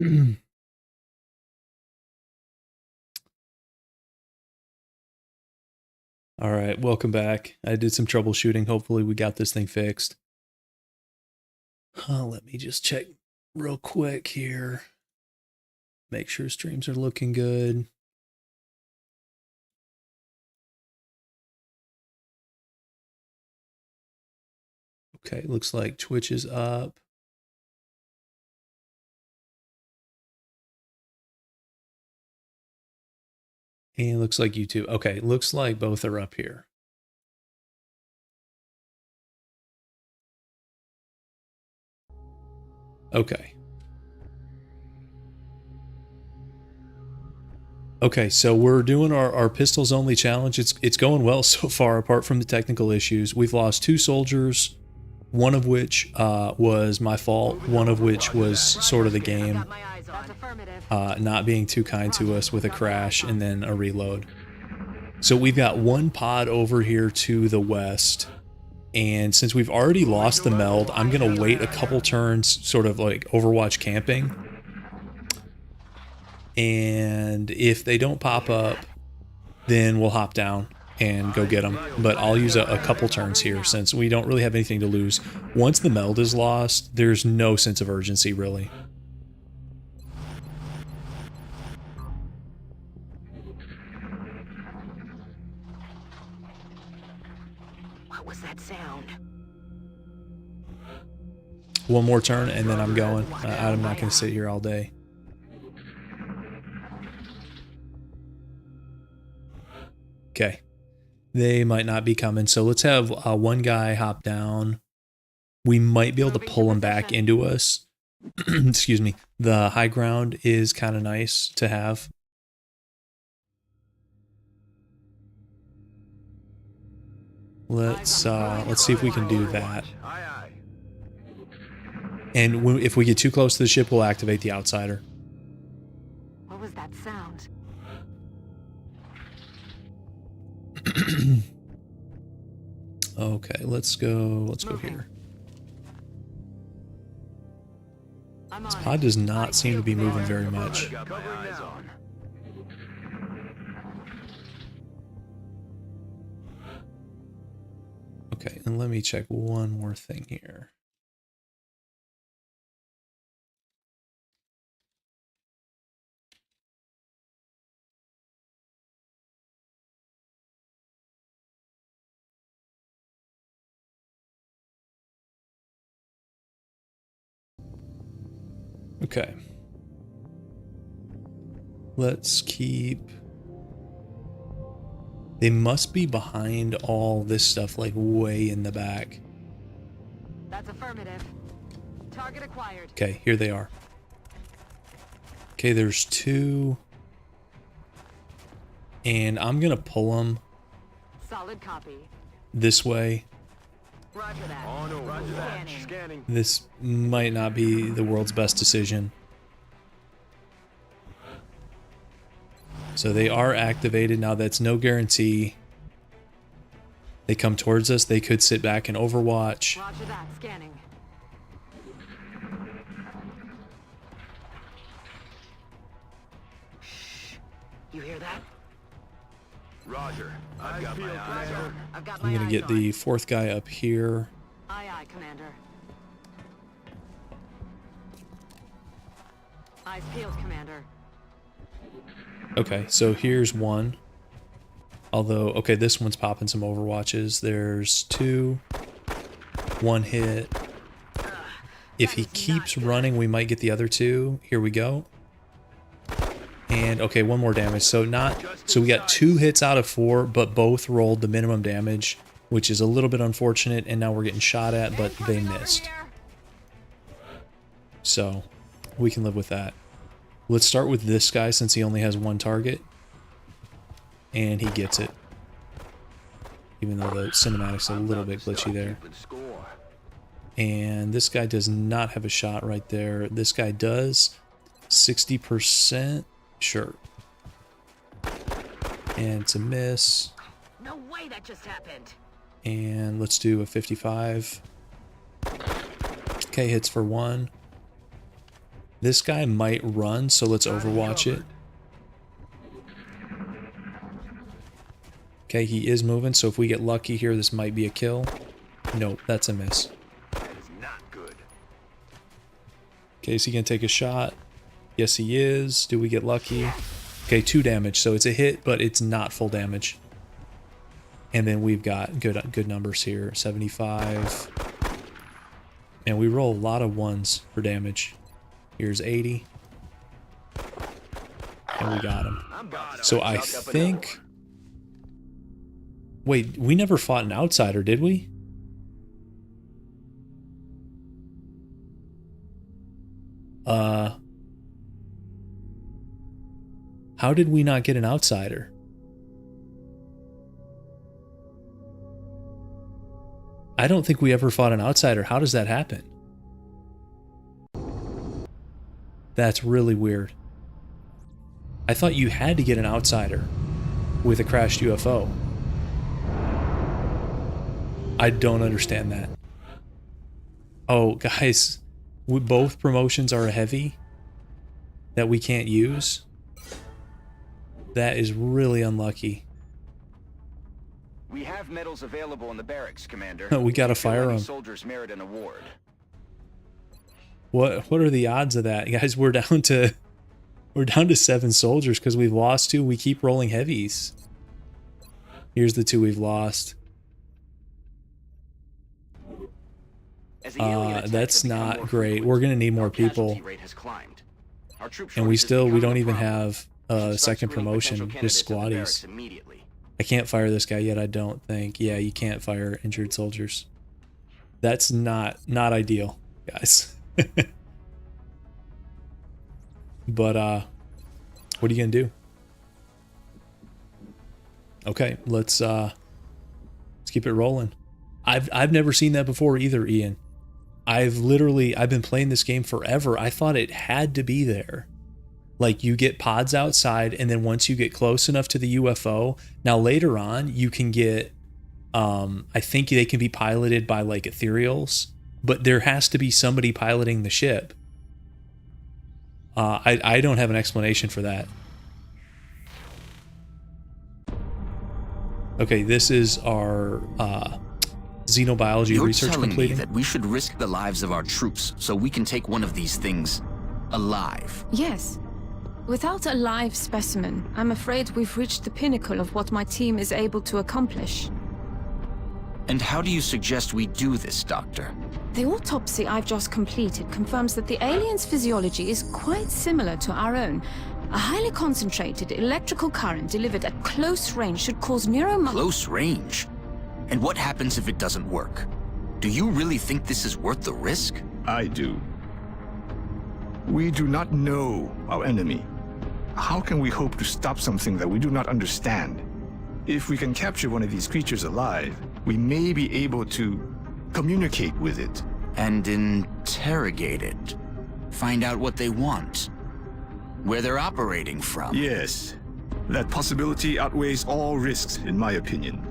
All right, welcome back. I did some troubleshooting. Hopefully we got this thing fixed. Let me just check real quick here. Make sure streams are looking good. Okay, looks like Twitch is up. And looks like YouTube. Okay, looks like both are up here. Okay. Okay, so we're doing our pistols only challenge. It's going well so far, apart from the technical issues. We've lost 2 soldiers, one of which was my fault, one of which was sort of the game not being too kind to us with a crash and then a reload. So we've got one pod over here to the west, and since we've already lost the meld, I'm gonna wait a couple turns, sort of like Overwatch camping, and if they don't pop up, then we'll hop down and go get them. But I'll use a couple turns here since we don't really have anything to lose. Once the meld is lost, there's no sense of urgency, really. What was that sound? One more turn and then I'm going. I'm not going to sit here all day. Okay. They might not be coming, so let's have one guy hop down. We might be able to pull him back into us. Excuse me. The high ground is kind of nice to have. Let's see if we can do that. And if we get too close to the ship, we'll activate the outsider. What was that sound? Okay, let's go here. This pod does not seem to be moving very much. Okay, and let me check one more thing here. Okay. Let's keep... They must be behind all this stuff, like way in the back. That's affirmative. Target acquired. Okay, here they are. Okay, there's 2. And I'm gonna pull them Solid copy. this way. Roger that. Roger that. Scanning. This might not be the world's best decision. So they are activated. Now that's no guarantee. They come towards us. They could sit back and overwatch. Roger that. Scanning. Shh. You hear that? Roger. I've got my eyes on. I've got my I'm gonna eyes get on. the 4th guy up here. Aye, aye, Commander. Eyes peeled, Commander. Okay, so here's one. Although, okay, this one's popping some overwatches. There's 2. 1 hit. If he keeps running, we might get the other 2. Here we go. And okay, 1 more damage. So we got 2 hits out of 4, but both rolled the minimum damage, which is a little bit unfortunate. And now we're getting shot at, but they missed. So we can live with that. Let's start with this guy since he only has 1 target. And he gets it. Even though the cinematic's a little bit glitchy there. And this guy does not have a shot right there. This guy does. 60%. Sure. And it's a miss. No way that just happened. And let's do a 55. Okay, hits for 1. This guy might run, so let's overwatch it. Okay, he is moving, so if we get lucky here, this might be a kill. Nope, that's a miss. That is not good. Okay, is he gonna take a shot? Yes, he is. Do we get lucky? Okay, 2 damage, so it's a hit, but it's not full damage. And then we've got good numbers here. 75. And we roll a lot of 1s for damage. Here's 80. And we got him. So I think... Wait, we never fought an outsider, did we? How did we not get an outsider? I don't think we ever fought an outsider. How does that happen? That's really weird. I thought you had to get an outsider with a crashed UFO. I don't understand that. Oh, guys, both promotions are heavy that we can't use. That is really unlucky. We have medals available in the barracks, Commander. We gotta fire them. Soldiers merit an award. What are the odds of that, guys? We're down to 7 soldiers because we've lost 2. We keep rolling heavies. Here's the 2 we've lost. That's not great. We're gonna need more people. And we don't even have a second promotion, just squaddies. I can't fire this guy yet, I don't think. Yeah, you can't fire injured soldiers. That's not ideal, guys. But what are you gonna do? Okay, let's keep it rolling. I've never seen that before either, Ian. I've been playing this game forever. I thought it had to be there. Like, you get pods outside, and then once you get close enough to the UFO, now later on, you can get, I think they can be piloted by, like, ethereals, but there has to be somebody piloting the ship. I don't have an explanation for that. Okay, this is our xenobiology research You're telling completing. me that we should risk the lives of our troops so we can take one of these things alive? Yes. Without a live specimen, I'm afraid we've reached the pinnacle of what my team is able to accomplish. And how do you suggest we do this, Doctor? The autopsy I've just completed confirms that the alien's physiology is quite similar to our own. A highly concentrated electrical current delivered at close range should cause Close range? And what happens if it doesn't work? Do you really think this is worth the risk? I do. We do not know our enemy. How can we hope to stop something that we do not understand? If we can capture one of these creatures alive, we may be able to communicate with it. And interrogate it. Find out what they want. Where they're operating from. Yes. That possibility outweighs all risks, in my opinion.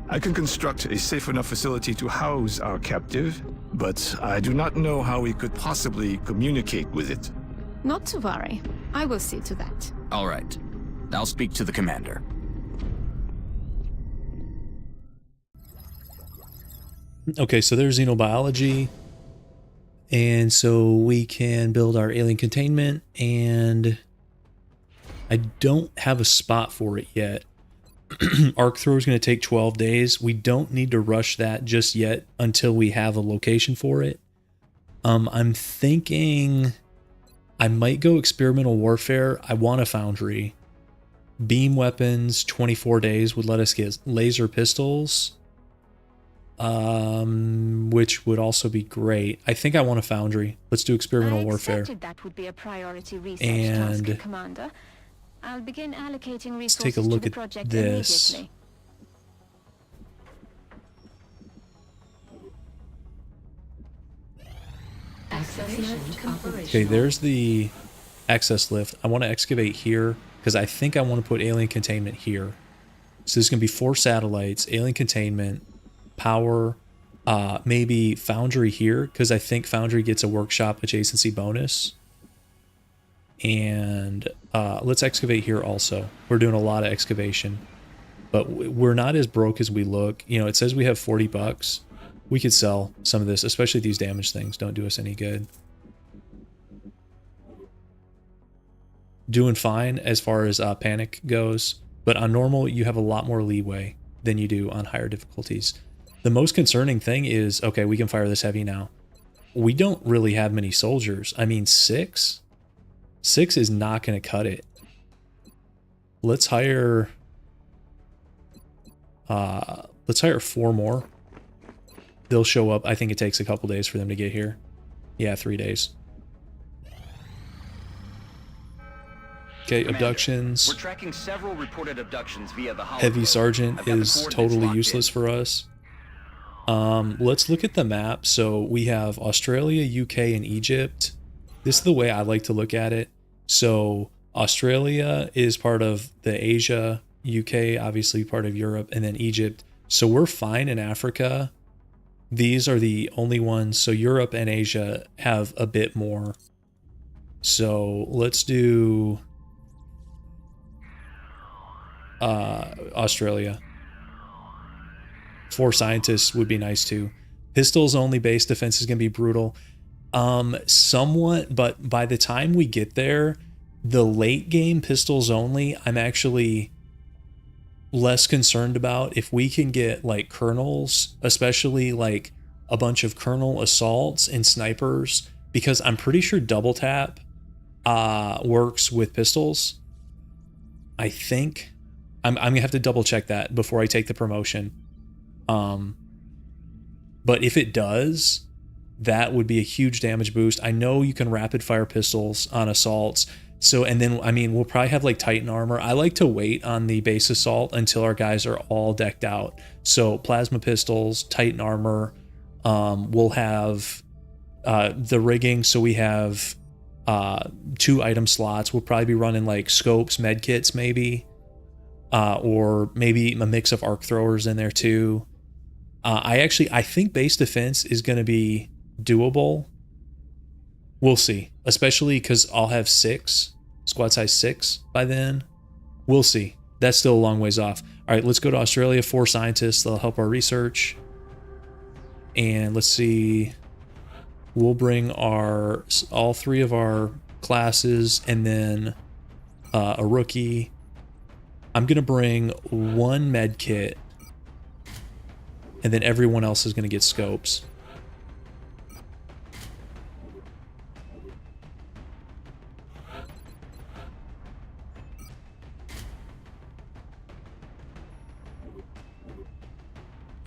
I can construct a safe enough facility to house our captive, but I do not know how we could possibly communicate with it. Not to worry. I will see to that. All right. I'll speak to the commander. Okay, so there's xenobiology. And so we can build our alien containment, and I don't have a spot for it yet. Arc throw is going to take 12 days. We don't need to rush that just yet until we have a location for it. I'm thinking I might go experimental warfare. I want a foundry. Beam weapons, 24 days would let us get laser pistols, which would also be great. I think I want a foundry. Let's do experimental warfare. That would be a priority research And task, Commander. I'll begin allocating resources let's take a look to the at project this. immediately. Okay, there's the access lift. I want to excavate here because I think I want to put alien containment here. So there's going to be 4 satellites, alien containment, power, maybe foundry here because I think foundry gets a workshop adjacency bonus. And let's excavate here also. We're doing a lot of excavation, but we're not as broke as we look. You know, it says we have 40 bucks. We could sell some of this, especially these damaged things don't do us any good. Doing fine as far as panic goes, but on normal you have a lot more leeway than you do on higher difficulties. The most concerning thing is, okay, we can fire this heavy now. We don't really have many soldiers. I mean, 6 is not going to cut it. Let's hire 4 more. They'll show up. I think it takes a couple days for them to get here. Yeah, 3 days. Okay, Commander, abductions. We're tracking several reported abductions via the Heavy holocron. Sergeant I've got the is coordinates totally locked useless in. for us. Let's look at the map. So we have Australia, UK, and Egypt. This is the way I like to look at it. So Australia is part of the Asia, UK obviously part of Europe, and then Egypt. So we're fine in Africa. These are the only ones. So Europe and Asia have a bit more. So let's do Australia. 4 scientists would be nice too. Pistols only base defense is going to be brutal. Somewhat, but by the time we get there, the late game pistols only, I'm actually less concerned about. If we can get like colonels, especially like a bunch of colonel assaults and snipers, because I'm pretty sure double tap works with pistols. I think I'm gonna have to double check that before I take the promotion. But if it does, that would be a huge damage boost. I know you can rapid fire pistols on assaults. So, and then, I mean, we'll probably have like Titan armor. I like to wait on the base assault until our guys are all decked out. So plasma pistols, Titan armor, we'll have the rigging. So we have 2 item slots. We'll probably be running like scopes, med kits maybe, or maybe a mix of arc throwers in there too. I think base defense is going to be doable. We'll see, especially because I'll have 6, squad size 6 by then. We'll see. That's still a long ways off. All right, let's go to Australia. 4 scientists. They'll help our research. And let's see. We'll bring all 3 of our classes and then a rookie. I'm going to bring 1 med kit. And then everyone else is going to get scopes.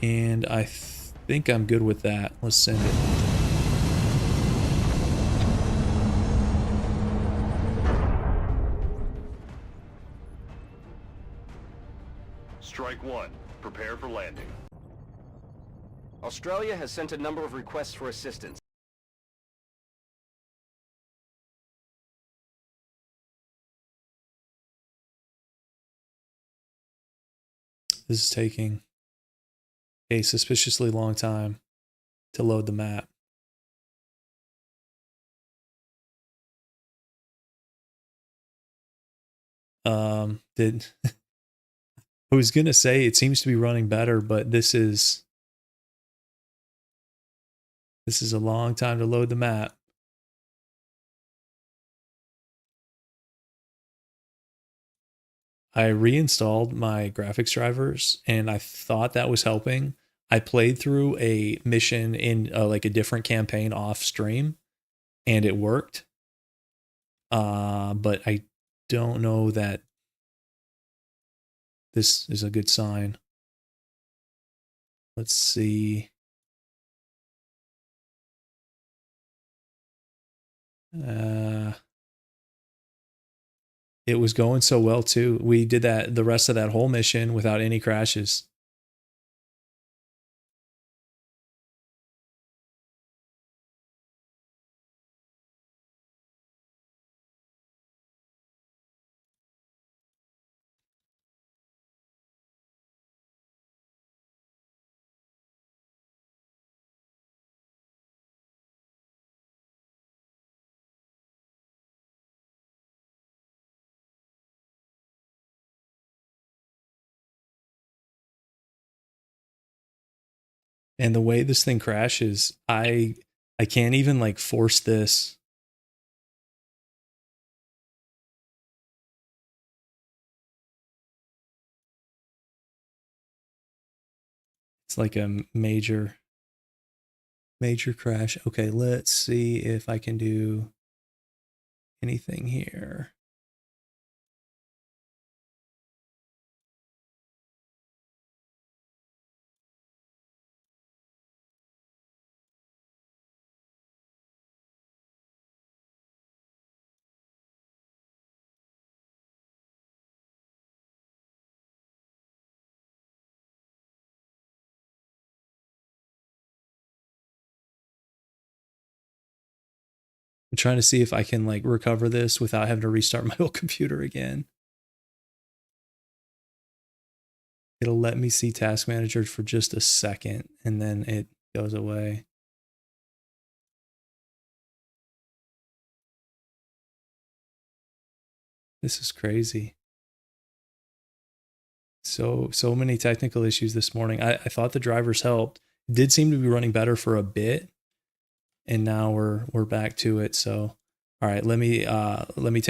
And I think I'm good with that. Let's send it. Strike 1. Prepare for landing. Australia has sent a number of requests for assistance. This is taking a suspiciously long time to load the map. I was gonna say it seems to be running better, but this is a long time to load the map. I reinstalled my graphics drivers and I thought that was helping. I played through a mission in like a different campaign off stream and it worked. But I don't know that this is a good sign. Let's see. It was going so well too. We did the rest of that whole mission without any crashes. And the way this thing crashes, I can't even like force this. It's like a major crash. Okay, let's see if I can do anything here. I'm trying to see if I can like recover this without having to restart my whole computer again. It'll let me see Task Manager for just a second and then it goes away. This is crazy. So many technical issues this morning. I thought the drivers helped. It did seem to be running better for a bit, and now we're back to it. So, all right, let me take